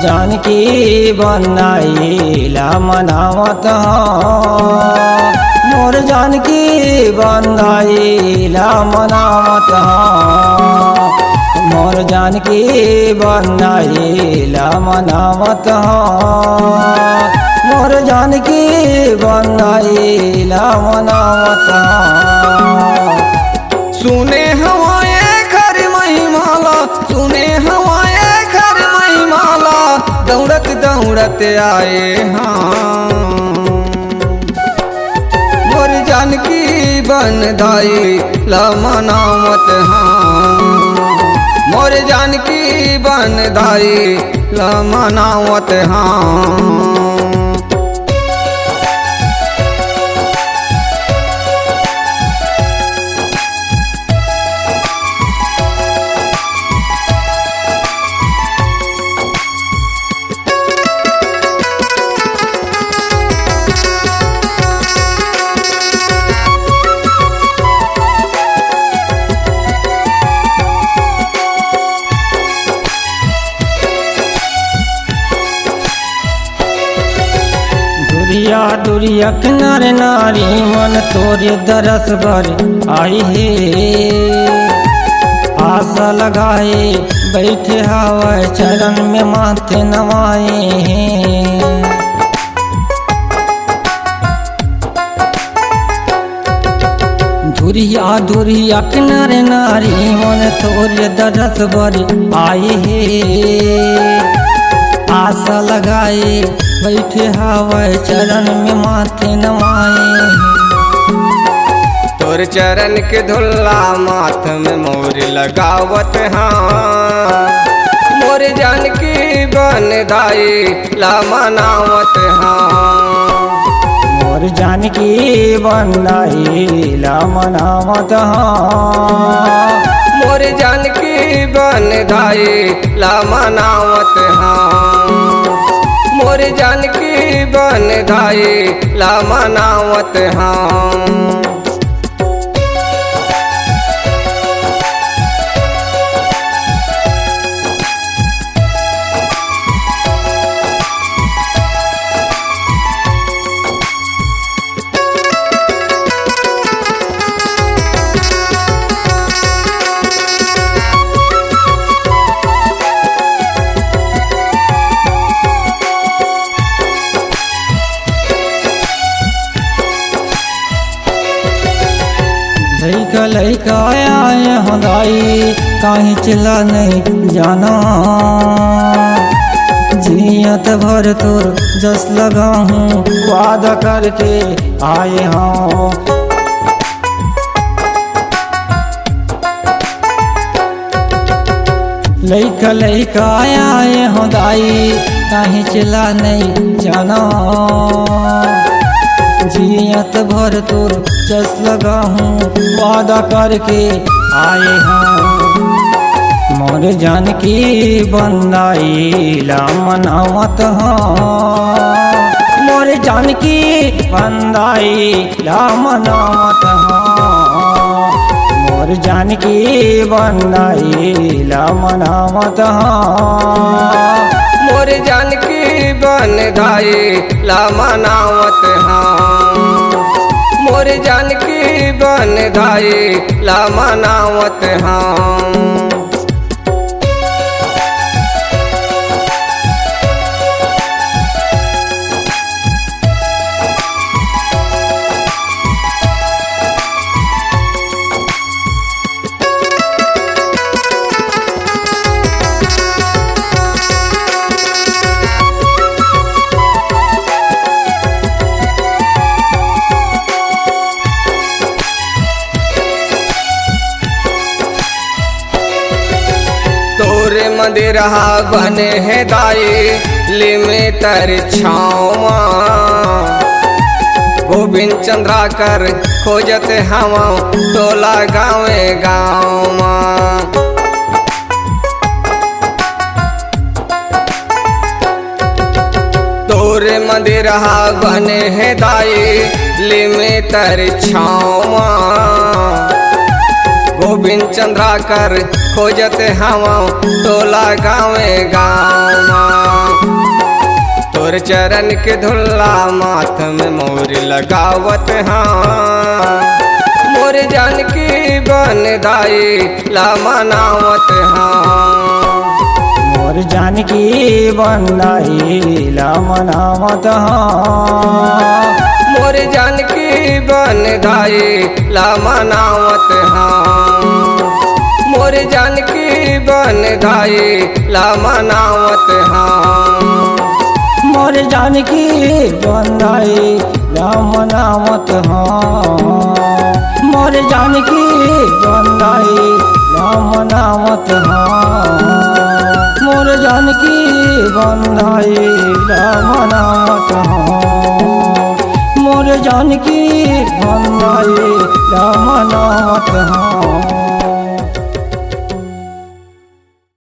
जानकी बंदाइला मनावत मोर जानकी बंदाइला मनावत मोर जानकी बंदाइला मनावत मोर जानकी बंदाइला मनावत। सुने हवाए घर महिमाला, सुने हवाए घर महिमाला, दौड़त दौड़त आए हाँ मोर जानकी बंदाइला मनावत हाँ मोर जानकी बंदाइला मनावत हाँ। दुरिया दुरिया किनारे नारी मन तोरे दरस बर आई है आशा लगाए बैठे हवाए चरण में माथे नवाए हैं। दुरिया दुरिया किनारे नारी मन तोरे दरस बर आई है आशा लगाए बैठे हवाए चरण में माथे नवाए। तोर चरण के धुल्ला माथ में मोर लगावत हाँ मोर जानकी बंदाइला मनावत हाँ मोर जानकी बंदाइला मनावत मोर जानकी बंदाइला मनावत हाँ मोर जानकी बंदाइला मनावत हाँ। लैका लैका आए हदाई कहीं चला नहीं जाना जियत भर तोर जस लगा हूँ वादा करके आए हाँ। लैका लैका आए हदाई कहीं चला नहीं जाना जियत भर तोर जस लगा हूँ वादा करके आए हाँ। मोर जानकी बंदाइला मनावत हाँ मोर जानकी बंदाइला मनावत हाँ मोर जानकी बंदाइला मनावत हाँ मोर जानकी बंदाइला मनावत हाँ मोर जानकी बंदाइला मनावत हाँ। तोरे मंदिरहा बने है दाई ले में तर छावा गोविंद चंद्रा कर खोजत हवा टोला गाँवे गाँव तोरे मंदिरहा बने है दाई ले में तर छावा गोविंद चंद्रा कर खोजत हवा टोला गाँवे गाँव। तोर चरण के धुल्ला माथ में मोर लगावत हाँ, मोर जानकी बन दाई ला मनावत हाँ। मोर जानकी बंदाई ला मनावत हाँ, मोर जानकी बन दाई ला मनावत हाँ। मोर जानकी बन दाई ला मनावत हाँ। मोर जानकी बंदाई ला मनावत हाँ, मोर जानकी बंदाई ला मनावत हाँ। मोर जानकी बंदाई ला मनावत हाँ, मोर जानकी बंदाई ला मनावत हाँ।